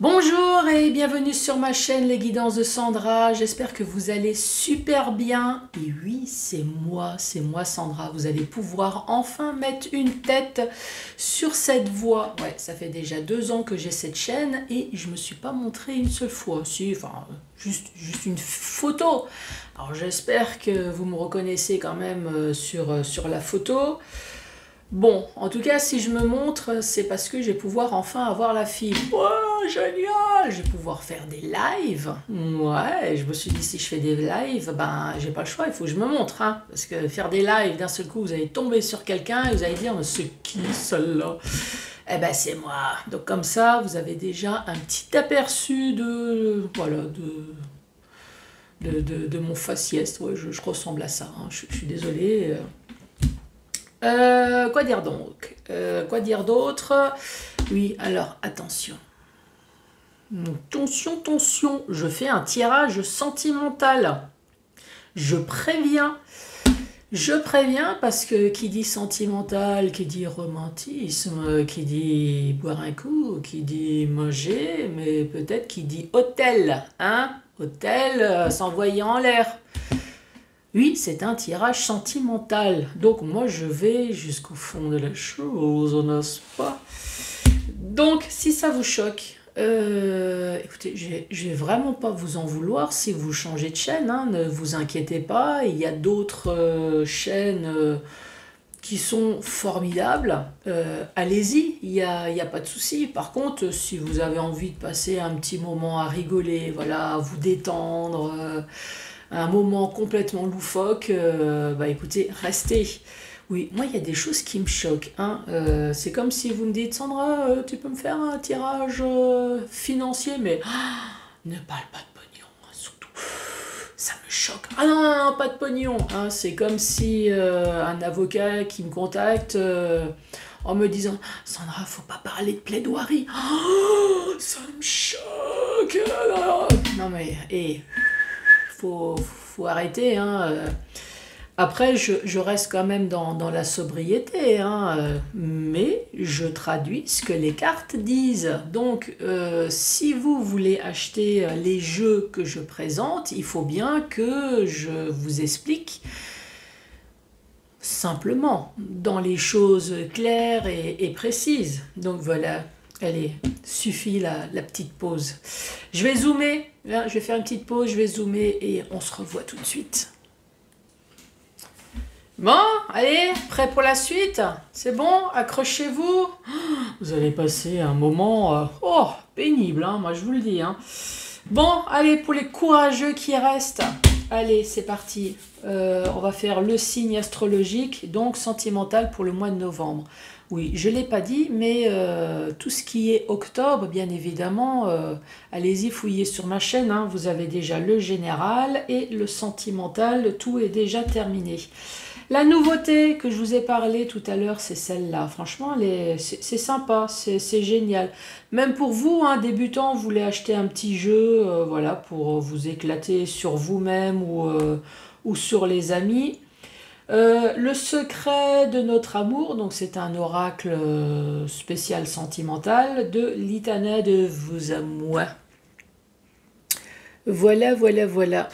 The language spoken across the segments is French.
Bonjour et bienvenue sur ma chaîne Les Guidances de Sandra. J'espère que vous allez super bien. Et oui, c'est moi Sandra. Vous allez pouvoir enfin mettre une tête sur cette voie. Ouais, ça fait déjà 2 ans que j'ai cette chaîne et je me suis pas montré une seule fois. Si, enfin, juste une photo. Alors j'espère que vous me reconnaissez quand même sur la photo. Bon, en tout cas, si je me montre, c'est parce que je vais pouvoir enfin avoir la fibre. Oh, génial! Je vais pouvoir faire des lives. Ouais, je me suis dit, si je fais des lives, ben, j'ai pas le choix, il faut que je me montre. Hein, parce que faire des lives, d'un seul coup, vous allez tomber sur quelqu'un et vous allez dire, c'est qui celle-là? Eh ben, c'est moi. Donc, comme ça, vous avez déjà un petit aperçu voilà, de mon faciès. Ouais, je ressemble à ça. Hein, je suis désolée. Quoi dire donc? Quoi dire d'autre? Oui, alors attention. Tension, je fais un tirage sentimental. Je préviens. Je préviens parce que qui dit sentimental, qui dit romantisme, qui dit boire un coup, qui dit manger, mais peut-être qui dit hôtel, hein? Hôtel, s'envoyer en l'air. Oui, c'est un tirage sentimental. Donc moi, je vais jusqu'au fond de la chose, n'est-ce pas? Donc, si ça vous choque, écoutez, je vais vraiment pas vous en vouloir si vous changez de chaîne. Hein, ne vous inquiétez pas, il y a d'autres chaînes qui sont formidables. Allez-y, il y a pas de souci. Par contre, si vous avez envie de passer un petit moment à rigoler, voilà, à vous détendre... un moment complètement loufoque, bah écoutez, restez. Oui, moi il y a des choses qui me choquent. Hein. C'est comme si vous me dites, Sandra, tu peux me faire un tirage financier, mais ne parle pas de pognon, hein, surtout. Ça me choque. Ah non, non, non, pas de pognon. Hein. C'est comme si un avocat qui me contacte en me disant, Sandra, faut pas parler de plaidoirie. Oh, ça me choque. Non mais, faut arrêter. Hein. Après, je reste quand même dans la sobriété, hein, mais je traduis ce que les cartes disent. Donc, si vous voulez acheter les jeux que je présente, il faut bien que je vous explique simplement, dans les choses claires et précises. Donc voilà. Allez, suffit la petite pause. Je vais zoomer, là, je vais faire une petite pause, je vais zoomer et on se revoit tout de suite. Bon, allez, prêt pour la suite? C'est bon? Accrochez-vous. Vous allez passer un moment pénible, hein, moi je vous le dis. Hein. Bon, allez, pour les courageux qui restent, allez, c'est parti. On va faire le signe astrologique, donc sentimental pour le mois de novembre. Oui, je ne l'ai pas dit, mais tout ce qui est octobre, bien évidemment, allez-y, fouillez sur ma chaîne, hein, vous avez déjà le général et le sentimental, tout est déjà terminé. La nouveauté que je vous ai parlé tout à l'heure, c'est celle-là. Franchement, c'est sympa, c'est génial. Même pour vous, hein, débutants, vous voulez acheter un petit jeu, voilà, pour vous éclater sur vous-même ou sur les amis. Le secret de notre amour, donc c'est un oracle spécial sentimental de l'Itana de vous à moi. Voilà, voilà, voilà.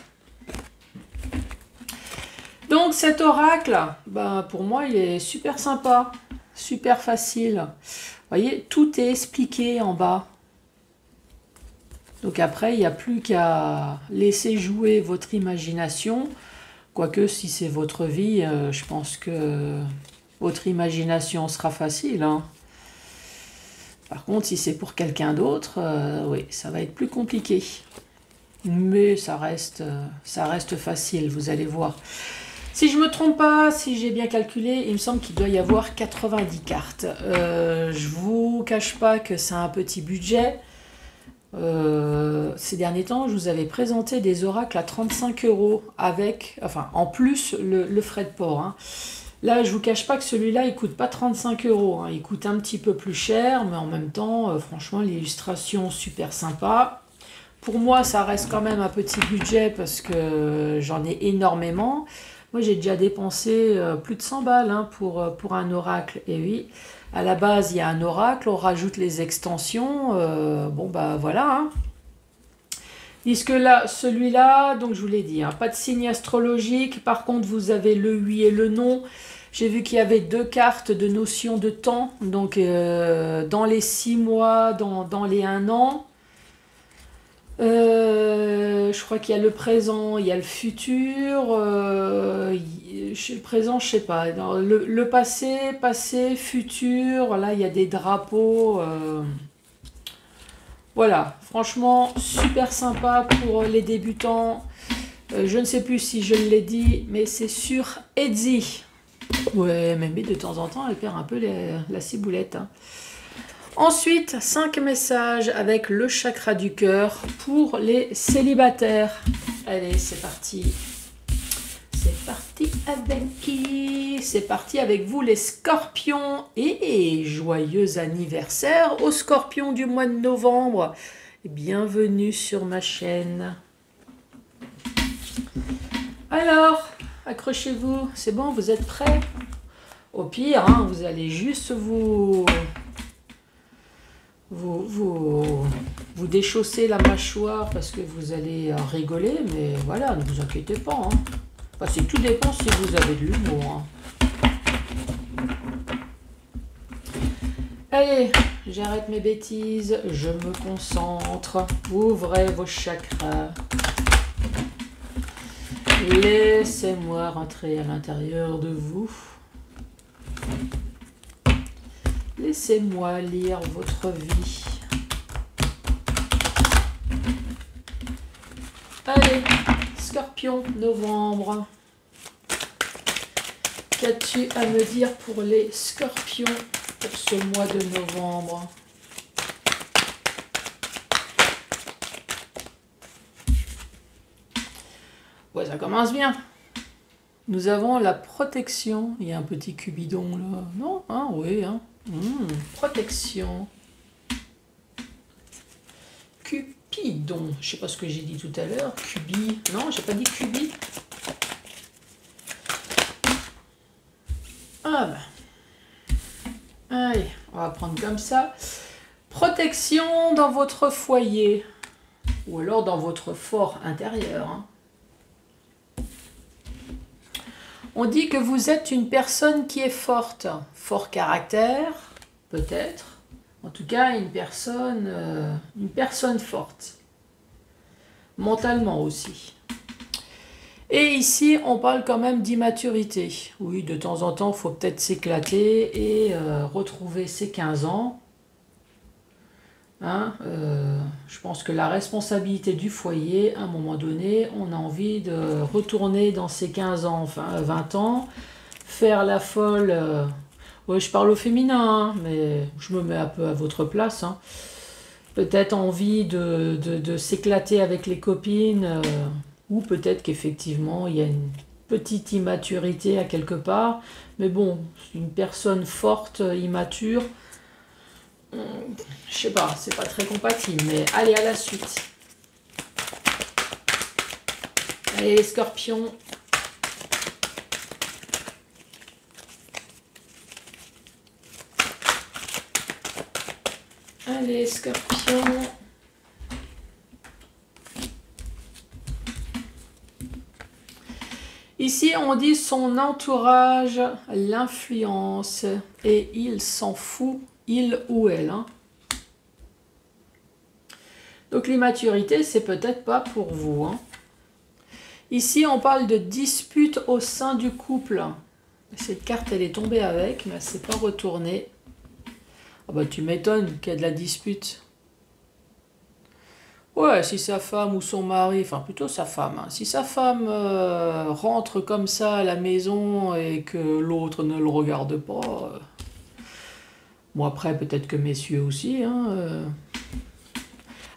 Donc cet oracle, ben, pour moi, il est super sympa, super facile. Vous voyez, tout est expliqué en bas. Donc après, il n'y a plus qu'à laisser jouer votre imagination. Quoique, si c'est votre vie, je pense que votre imagination sera facile. Hein. Par contre, si c'est pour quelqu'un d'autre, oui, ça va être plus compliqué. Mais ça reste facile, vous allez voir. Si je ne me trompe pas, si j'ai bien calculé, il me semble qu'il doit y avoir 90 cartes. Je ne vous cache pas que c'est un petit budget. Ces derniers temps, je vous avais présenté des oracles à 35 € avec, enfin, en plus le frais de port. Hein. Là, je vous cache pas que celui-là, il coûte pas 35 €. Hein. Il coûte un petit peu plus cher, mais en même temps, franchement, l'illustration super sympa. Pour moi, ça reste quand même un petit budget parce que j'en ai énormément. Moi, j'ai déjà dépensé plus de 100 balles hein, pour un oracle. Et oui, À la base, il y a un oracle, on rajoute les extensions. Bon, bah voilà. Hein. Disent que là, celui-là, donc je vous l'ai dit, hein, pas de signe astrologique. Par contre, vous avez le oui et le non. J'ai vu qu'il y avait 2 cartes de notion de temps. Donc, dans les 6 mois, dans les 1 an. Je crois qu'il y a le présent, il y a le futur. Le présent, je sais pas. Le passé, futur. Là, il y a des drapeaux. Voilà, franchement, super sympa pour les débutants. Je ne sais plus si je l'ai dit, mais c'est sur Etsy. Ouais, mais de temps en temps, elle perd un peu la ciboulette. Hein. Ensuite, 5 messages avec le chakra du cœur pour les célibataires. Allez, c'est parti. C'est parti avec qui? C'est parti avec vous les scorpions. Et joyeux anniversaire aux scorpions du mois de novembre. Bienvenue sur ma chaîne. Alors, accrochez-vous. C'est bon, vous êtes prêts? Au pire, hein, vous allez juste vous déchausser la mâchoire parce que vous allez rigoler. Mais voilà, ne vous inquiétez pas. Hein. Enfin, tout dépend si vous avez de l'humour. Hein. Allez, j'arrête mes bêtises, je me concentre. Ouvrez vos chakras. Laissez-moi rentrer à l'intérieur de vous. Laissez-moi lire votre vie. Allez, Scorpion, novembre. Qu'as-tu à me dire pour les scorpions pour ce mois de novembre? Ouais, ça commence bien. Nous avons la protection. Il y a un petit cupidon là. Non? Hein, oui. Hein. Protection. Cupidon. Je sais pas ce que j'ai dit tout à l'heure. Cubi. Non, j'ai pas dit cubi. Ah ben. Allez, on va prendre comme ça. Protection dans votre foyer. Ou alors dans votre fort intérieur. Hein. On dit que vous êtes une personne qui est forte. Fort caractère, peut-être. En tout cas, une personne forte. Mentalement aussi. Et ici, on parle quand même d'immaturité. Oui, de temps en temps, il faut peut-être s'éclater et retrouver ses 15 ans. Hein, je pense que la responsabilité du foyer, à un moment donné, on a envie de retourner dans ses 15 ans, enfin 20 ans, faire la folle. Ouais, je parle au féminin, hein, mais je me mets un peu à votre place. Hein. Peut-être envie de s'éclater avec les copines, ou peut-être qu'effectivement, il y a une petite immaturité à quelque part. Mais bon, une personne forte, immature, je sais pas, c'est pas très compatible, mais allez à la suite. Allez les scorpions. Allez scorpions. Ici on dit son entourage l'influence et il s'en fout. Il ou elle. Hein. Donc l'immaturité, c'est peut-être pas pour vous. Hein. Ici, on parle de dispute au sein du couple. Cette carte, elle est tombée avec, mais elle ne s'est pas retournée. Ah bah tu m'étonnes qu'il y a de la dispute. Ouais, si sa femme ou son mari, enfin plutôt sa femme, hein, si sa femme rentre comme ça à la maison et que l'autre ne le regarde pas... Bon, après, peut-être que messieurs aussi. Hein,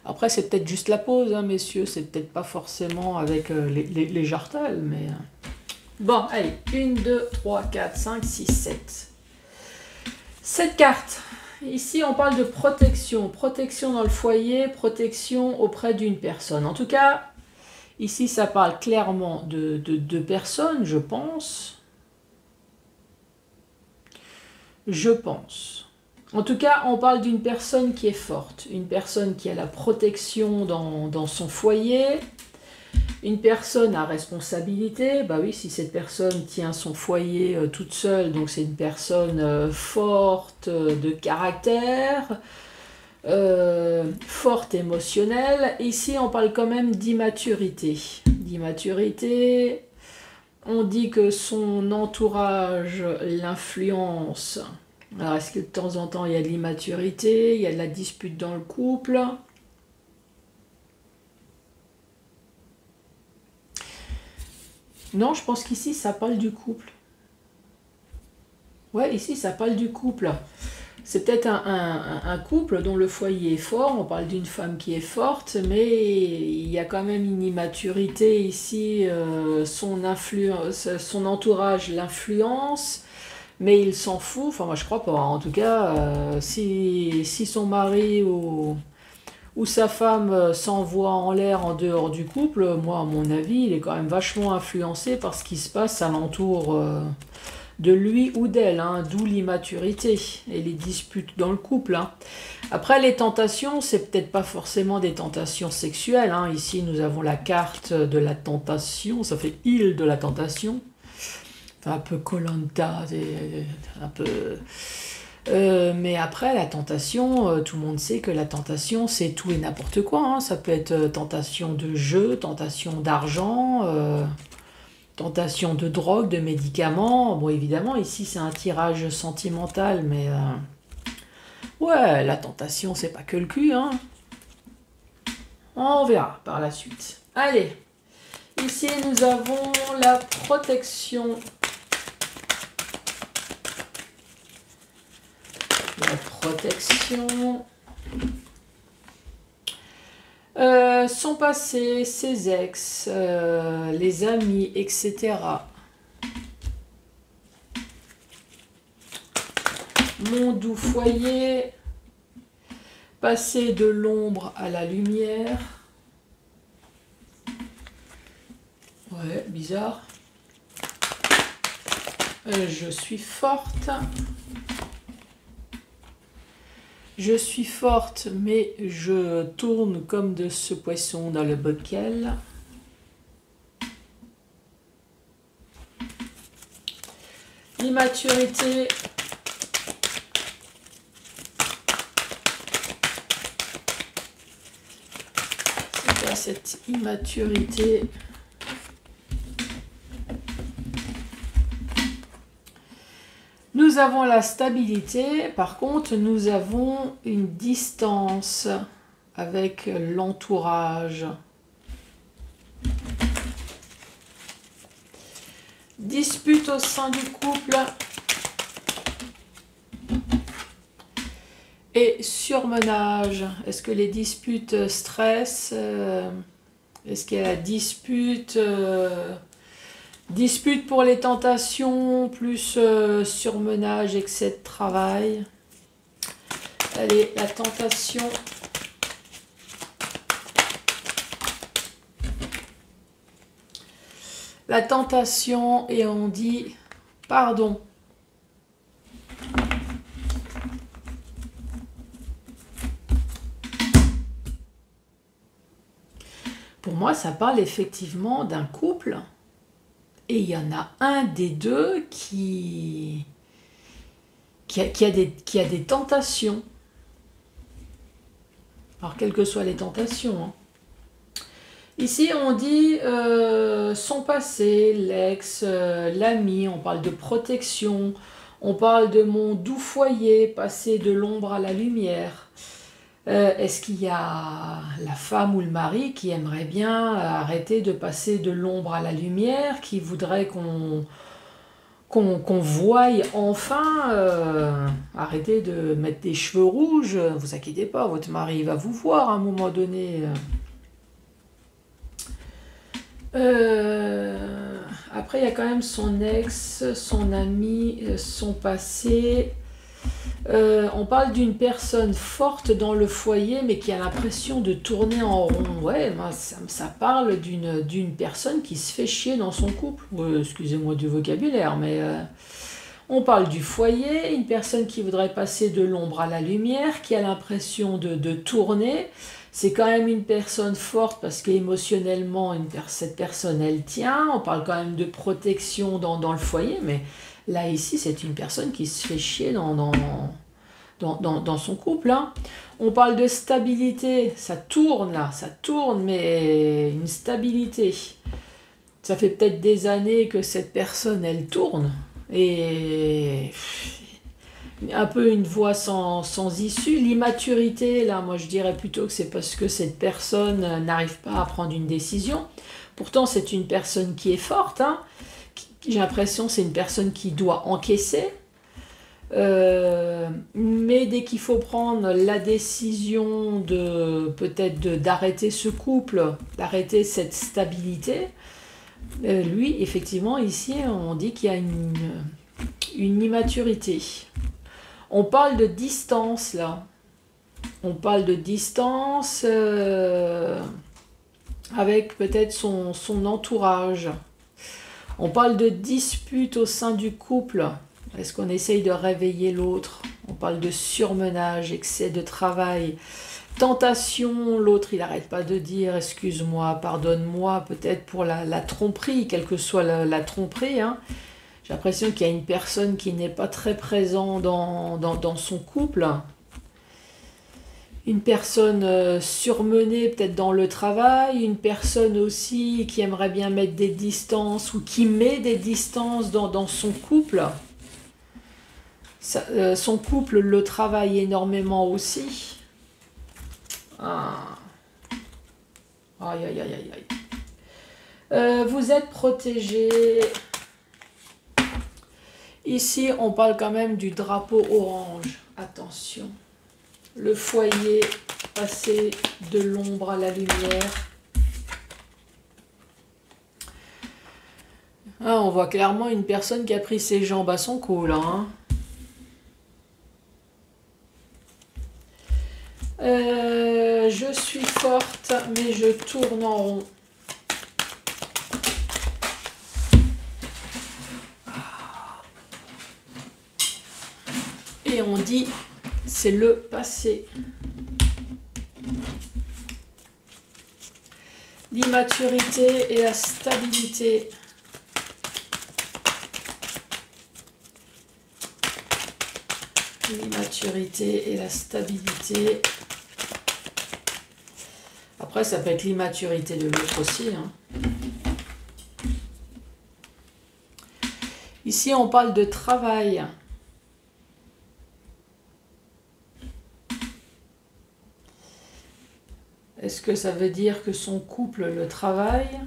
Après, c'est peut-être juste la pause, hein, messieurs. C'est peut-être pas forcément avec les jartelles, mais... Bon, allez. 1, 2, 3, 4, 5, 6, 7. 7 cartes. Ici, on parle de protection. Protection dans le foyer, protection auprès d'une personne. En tout cas, ici, ça parle clairement de personnes, je pense. je pense. En tout cas, on parle d'une personne qui est forte, une personne qui a la protection dans son foyer, une personne à responsabilité. Bah oui, si cette personne tient son foyer toute seule, donc c'est une personne forte de caractère, forte émotionnelle. Ici, on parle quand même d'immaturité. D'immaturité, on dit que son entourage l'influence. Alors, est-ce que de temps en temps, il y a de l'immaturité, il y a de la dispute dans le couple? Non, je pense qu'ici, ça parle du couple. Ouais, ici, ça parle du couple. C'est peut-être un couple dont le foyer est fort, on parle d'une femme qui est forte, mais il y a quand même une immaturité ici, son entourage l'influence, mais il s'en fout, enfin moi je crois pas, en tout cas, si son mari ou sa femme s'envoie en l'air en dehors du couple, moi à mon avis, il est quand même vachement influencé par ce qui se passe alentour de lui ou d'elle, hein, d'où l'immaturité et les disputes dans le couple. Hein. Après, les tentations, c'est peut-être pas forcément des tentations sexuelles. Hein. Ici, nous avons la carte de la tentation, ça fait île de la tentation. Enfin, un peu Koh-Lanta, un peu... mais après, la tentation, tout le monde sait que la tentation, c'est tout et n'importe quoi. Hein. Ça peut être tentation de jeu, tentation d'argent... tentation de drogue, de médicaments. Bon, évidemment, ici, c'est un tirage sentimental, mais... ouais, la tentation, c'est pas que le cul, hein. On verra par la suite. Allez, ici, nous avons la protection. La protection... son passé, ses ex, les amis, etc. Mon doux foyer, passer de l'ombre à la lumière. Ouais, bizarre. Je suis forte. Je suis forte, mais je tourne comme de ce poisson dans le bocal. L'immaturité. C'est quoi cette immaturité? Nous avons la stabilité, par contre, nous avons une distance avec l'entourage. Dispute au sein du couple. Et surmenage. Est-ce que les disputes stressent? Est-ce qu'il y a la dispute... dispute pour les tentations, plus surmenage, excès de travail. Allez, la tentation. La tentation, et on dit pardon. Pour moi, ça parle effectivement d'un couple. Et il y en a un des deux qui a des tentations. Alors, quelles que soient les tentations. Hein. Ici, on dit son passé, l'ex, l'ami, on parle de protection, on parle de mon doux foyer, passer de l'ombre à la lumière. Est-ce qu'il y a la femme ou le mari qui aimerait bien arrêter de passer de l'ombre à la lumière, qui voudrait qu'on voie enfin arrêter de mettre des cheveux rouges? Ne vous inquiétez pas, votre mari va vous voir à un moment donné. Après, il y a quand même son ex, son ami, son passé... on parle d'une personne forte dans le foyer, mais qui a l'impression de tourner en rond. Ouais, moi, ça parle d'une personne qui se fait chier dans son couple. Excusez-moi du vocabulaire, mais On parle du foyer, une personne qui voudrait passer de l'ombre à la lumière, qui a l'impression de tourner. C'est quand même une personne forte parce qu'émotionnellement, cette personne, elle tient. On parle quand même de protection dans le foyer, mais là, ici, c'est une personne qui se fait chier dans son couple. Hein. On parle de stabilité, ça tourne là, ça tourne, mais une stabilité. Ça fait peut-être des années que cette personne, elle tourne, et un peu une voie sans issue. L'immaturité, là, moi je dirais plutôt que c'est parce que cette personne n'arrive pas à prendre une décision. Pourtant, c'est une personne qui est forte. Hein. J'ai l'impression que c'est une personne qui doit encaisser. Mais dès qu'il faut prendre la décision peut-être d'arrêter ce couple, d'arrêter cette stabilité, lui, effectivement, ici, on dit qu'il y a une immaturité. On parle de distance, là. On parle de distance avec peut-être son entourage. On parle de dispute au sein du couple. Est-ce qu'on essaye de réveiller l'autre? On parle de surmenage, excès de travail, tentation. L'autre, il n'arrête pas de dire « excuse-moi, pardonne-moi », peut-être pour la tromperie, quelle que soit la tromperie. Hein. J'ai l'impression qu'il y a une personne qui n'est pas très présente dans son couple. Une personne surmenée peut-être dans le travail, une personne aussi qui aimerait bien mettre des distances ou qui met des distances dans son couple. Son couple le travaille énormément aussi. Ah. Aïe, aïe, aïe, aïe, aïe. Vous êtes protégé. Ici, on parle quand même du drapeau orange. Attention. Le foyer, passer de l'ombre à la lumière. Ah, on voit clairement une personne qui a pris ses jambes à son cou, là. Hein. Je suis forte, mais je tourne en rond. Et on dit, c'est le passé. L'immaturité et la stabilité. L'immaturité et la stabilité. Après, ça peut être l'immaturité de l'autre aussi. Hein. Ici, on parle de travail. Est-ce que ça veut dire que son couple le travaille?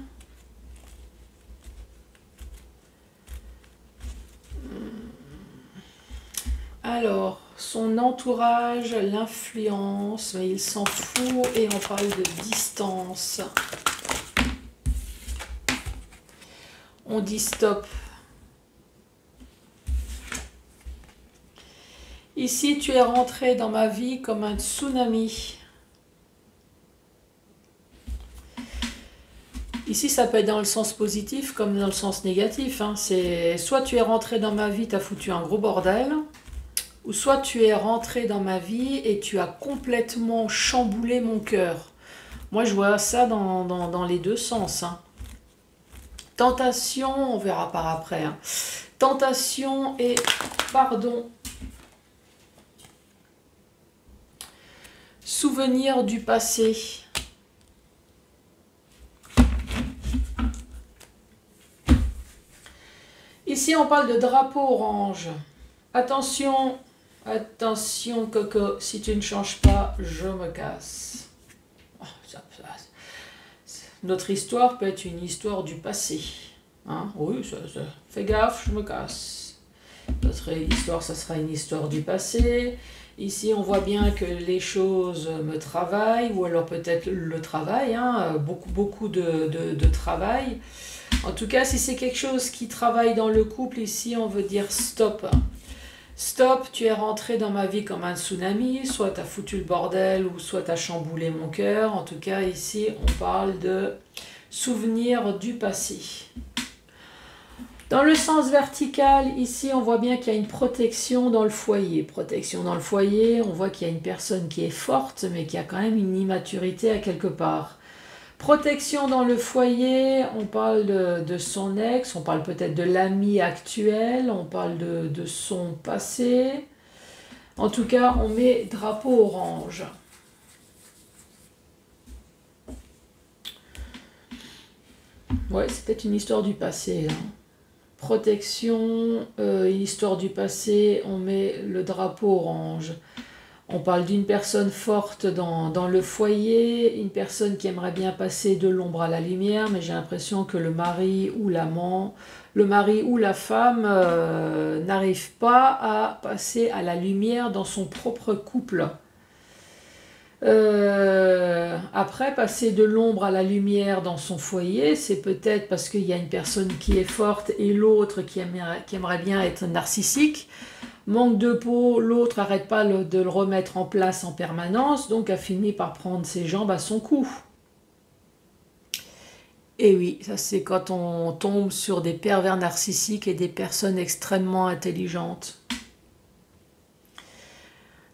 Alors, son entourage, l'influence, mais il s'en fout et on parle de distance. On dit stop. Ici, tu es rentré dans ma vie comme un tsunami. Ici, ça peut être dans le sens positif comme dans le sens négatif. Hein. C'est soit tu es rentré dans ma vie, tu as foutu un gros bordel, ou soit tu es rentré dans ma vie et tu as complètement chamboulé mon cœur. Moi, je vois ça dans les deux sens. Hein. Tentation, on verra par après. Hein. Tentation et pardon. Souvenir du passé. Ici, on parle de drapeau orange. Attention, attention, Coco, si tu ne changes pas, je me casse. Oh, notre histoire peut être une histoire du passé. Hein? Oui, fais gaffe, je me casse. Notre histoire, ça sera une histoire du passé. Ici, on voit bien que les choses me travaillent, ou alors peut-être le travail, hein? Beaucoup de travail. En tout cas, si c'est quelque chose qui travaille dans le couple, ici, on veut dire stop. Stop, tu es rentré dans ma vie comme un tsunami, soit tu as foutu le bordel, ou soit tu as chamboulé mon cœur. En tout cas, ici, on parle de souvenirs du passé. Dans le sens vertical, ici, on voit bien qu'il y a une protection dans le foyer. Protection dans le foyer, on voit qu'il y a une personne qui est forte, mais qui a quand même une immaturité à quelque part. Protection dans le foyer, on parle de son ex, on parle peut-être de l'ami actuel, on parle de son passé. En tout cas, on met drapeau orange. Ouais, c'est peut-être une histoire du passé. Hein. Protection, histoire du passé, on met le drapeau orange. On parle d'une personne forte dans le foyer, une personne qui aimerait bien passer de l'ombre à la lumière, mais j'ai l'impression que le mari ou l'amant, le mari ou la femme n'arrive pas à passer à la lumière dans son propre couple. Après, passer de l'ombre à la lumière dans son foyer, c'est peut-être parce qu'il y a une personne qui est forte et l'autre qui aimerait bien être narcissique. Manque de peau, l'autre n'arrête pas de le remettre en place en permanence, donc a fini par prendre ses jambes à son cou. Et oui, ça c'est quand on tombe sur des pervers narcissiques et des personnes extrêmement intelligentes.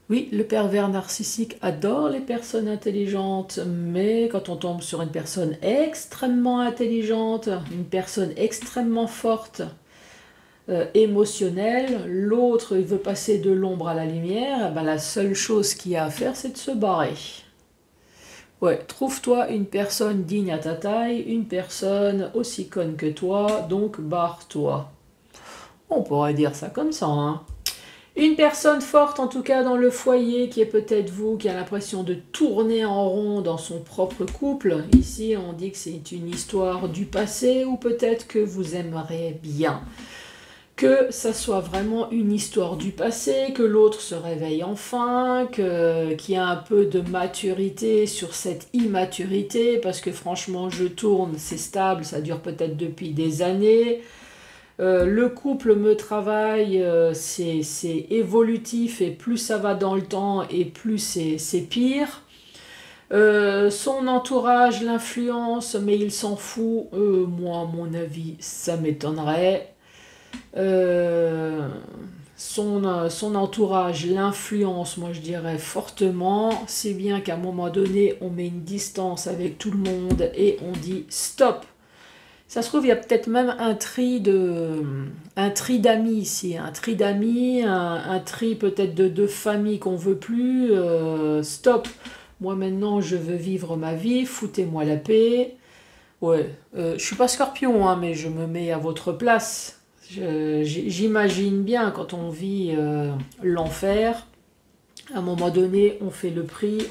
Oui, le pervers narcissique adore les personnes intelligentes, mais quand on tombe sur une personne extrêmement intelligente, une personne extrêmement forte, émotionnelle, l'autre il veut passer de l'ombre à la lumière, ben, la seule chose qu'il y a à faire c'est de se barrer. Ouais, trouve-toi une personne digne à ta taille, une personne aussi conne que toi, donc barre-toi. On pourrait dire ça comme ça, hein. Une personne forte, en tout cas dans le foyer, qui est peut-être vous, qui a l'impression de tourner en rond dans son propre couple. Ici, on dit que c'est une histoire du passé, ou peut-être que vous aimeriez bien que ça soit vraiment une histoire du passé, que l'autre se réveille enfin, qu'il y a un peu de maturité sur cette immaturité, parce que franchement, je tourne, c'est stable, ça dure peut-être depuis des années. Le couple me travaille, c'est évolutif et plus ça va dans le temps et plus c'est pire. Son entourage l'influence, mais il s'en fout. Moi, à mon avis, ça m'étonnerait. Son entourage l'influence, moi je dirais fortement, si bien qu'à un moment donné, on met une distance avec tout le monde et on dit stop. Ça se trouve, il y a peut-être même un tri d'amis ici, un tri d'amis, un tri peut-être de famille qu'on veut plus. Stop. Moi maintenant, je veux vivre ma vie. Foutez-moi la paix. Ouais. Je suis pas Scorpion, hein, mais je me mets à votre place. J'imagine bien quand on vit l'enfer. À un moment donné, on fait le prix.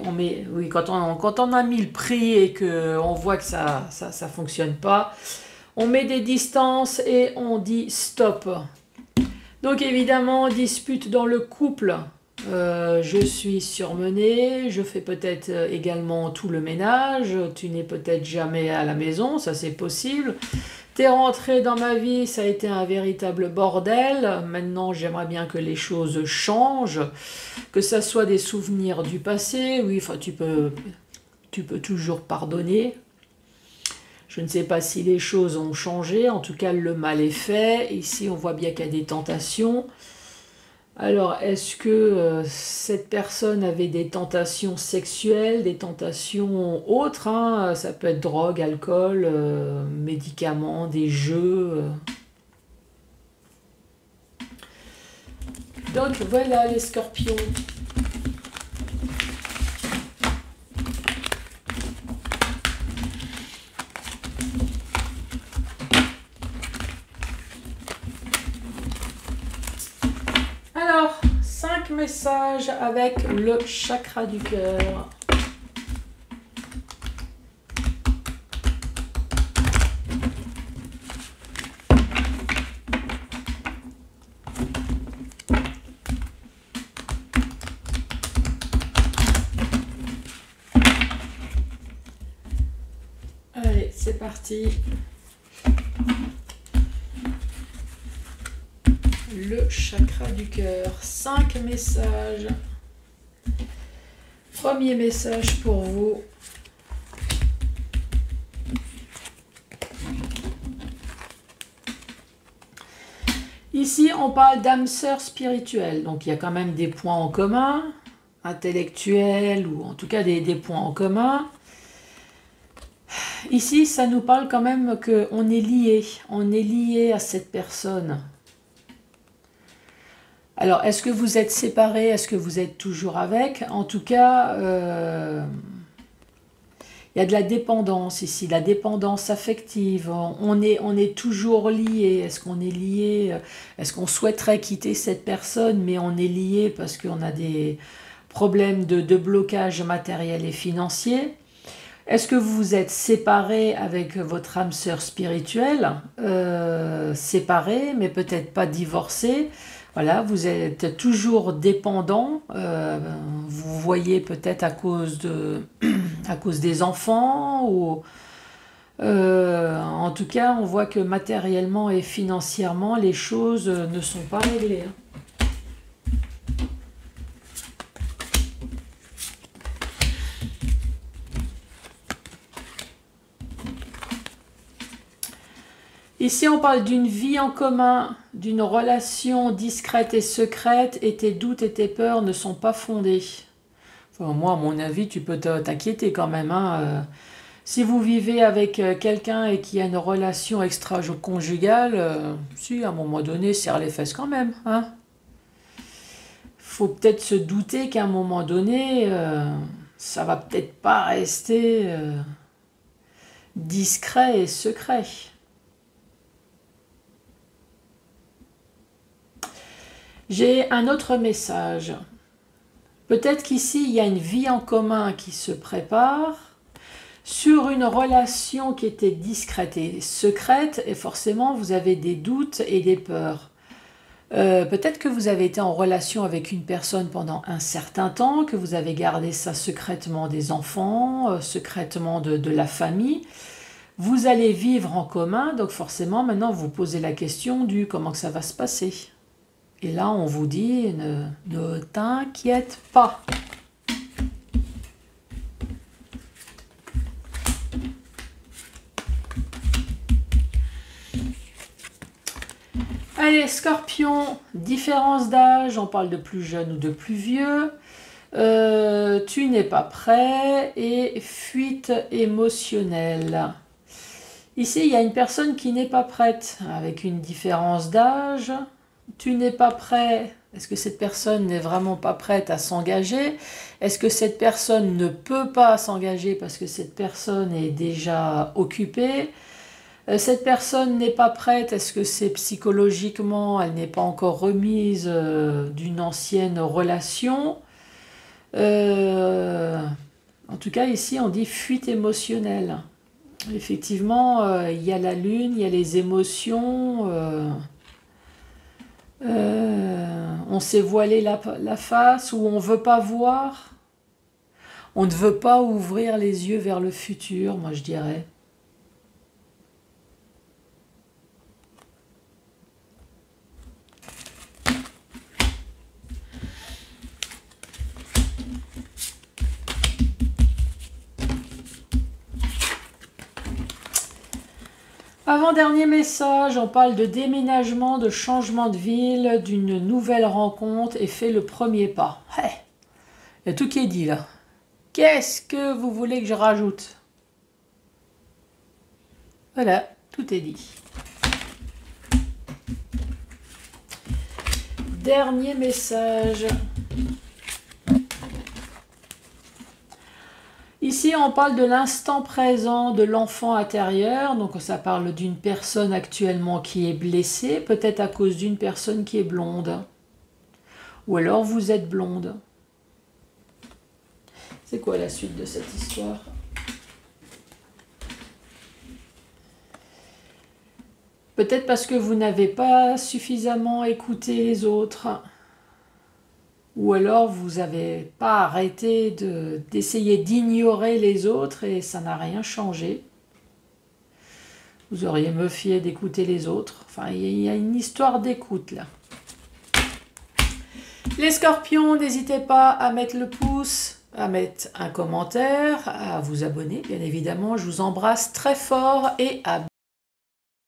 On met, oui, quand on a mis le prix et qu'on voit que ça fonctionne pas, on met des distances et on dit stop. Donc évidemment, dispute dans le couple. Je suis surmenée, je fais peut-être également tout le ménage, tu n'es peut-être jamais à la maison, ça c'est possible. T'es rentré dans ma vie, ça a été un véritable bordel. Maintenant, j'aimerais bien que les choses changent, que ça soit des souvenirs du passé. Oui, enfin, tu peux toujours pardonner. Je ne sais pas si les choses ont changé. En tout cas, le mal est fait. Ici, on voit bien qu'il y a des tentations. Alors, est-ce que cette personne avait des tentations sexuelles, des tentations autres, hein, ça peut être drogue, alcool, médicaments, des jeux. Donc voilà les scorpions. Alors, 5 messages avec le chakra du cœur. Allez, c'est parti. Le chakra du cœur, 5 messages. Premier message pour vous. Ici, on parle d'âme sœur spirituelle. Donc, il y a quand même des points en commun, intellectuels, ou en tout cas des points en commun. Ici, ça nous parle quand même qu'on est lié. On est lié à cette personne. Alors, est-ce que vous êtes séparés? Est-ce que vous êtes toujours avec? En tout cas, il y a de la dépendance ici, la dépendance affective. On est toujours lié. Est-ce qu'on est lié? Est-ce qu'on souhaiterait quitter cette personne, mais on est lié parce qu'on a des problèmes de blocage matériel et financier? Est-ce que vous vous êtes séparés avec votre âme sœur spirituelle? Séparés, mais peut-être pas divorcés. Voilà, vous êtes toujours dépendant. Vous voyez peut-être à cause à cause des enfants ou en tout cas, on voit que matériellement et financièrement, les choses ne sont pas réglées. Ici, on parle d'une vie en commun, d'une relation discrète et secrète, et tes doutes et tes peurs ne sont pas fondés. Enfin, moi, à mon avis, tu peux t'inquiéter quand même. Hein. Si vous vivez avec quelqu'un et qu'il y a une relation extra-conjugale, si, à un moment donné, serre les fesses quand même. Hein. Faut peut-être se douter qu'à un moment donné, ça va peut-être pas rester discret et secret. J'ai un autre message. Peut-être qu'ici, il y a une vie en commun qui se prépare sur une relation qui était discrète et secrète, et forcément, vous avez des doutes et des peurs. Peut-être que vous avez été en relation avec une personne pendant un certain temps, que vous avez gardé ça secrètement des enfants, secrètement de la famille. Vous allez vivre en commun, donc forcément, maintenant, vous posez la question du comment que ça va se passer. Et là, on vous dit, ne t'inquiète pas. Allez, Scorpion, différence d'âge, on parle de plus jeune ou de plus vieux. Tu n'es pas prêt et fuite émotionnelle. Ici, il y a une personne qui n'est pas prête, avec une différence d'âge. Tu n'es pas prêt. Est-ce que cette personne n'est vraiment pas prête à s'engager? Est-ce que cette personne ne peut pas s'engager parce que cette personne est déjà occupée? Cette personne n'est pas prête. Est-ce que c'est psychologiquement, elle n'est pas encore remise d'une ancienne relation? En tout cas, ici, on dit fuite émotionnelle. Effectivement, il y a la lune, il y a les émotions. On s'est voilé la face ou on ne veut pas voir. On ne veut pas ouvrir les yeux vers le futur, moi je dirais. Avant-dernier message, on parle de déménagement, de changement de ville, d'une nouvelle rencontre et fait le premier pas. Hey, il y a tout qui est dit là. Qu'est-ce que vous voulez que je rajoute? Voilà, tout est dit. Dernier message. Ici, on parle de l'instant présent de l'enfant intérieur. Donc, ça parle d'une personne actuellement qui est blessée, peut-être à cause d'une personne qui est blonde. Ou alors, vous êtes blonde. C'est quoi la suite de cette histoire? Peut-être parce que vous n'avez pas suffisamment écouté les autres. Ou alors vous n'avez pas arrêté d'essayer d'ignorer les autres et ça n'a rien changé. Vous auriez mieux fait d'écouter les autres. Enfin, il y a une histoire d'écoute là. Les scorpions, n'hésitez pas à mettre le pouce, à mettre un commentaire, à vous abonner, bien évidemment. Je vous embrasse très fort et à bientôt.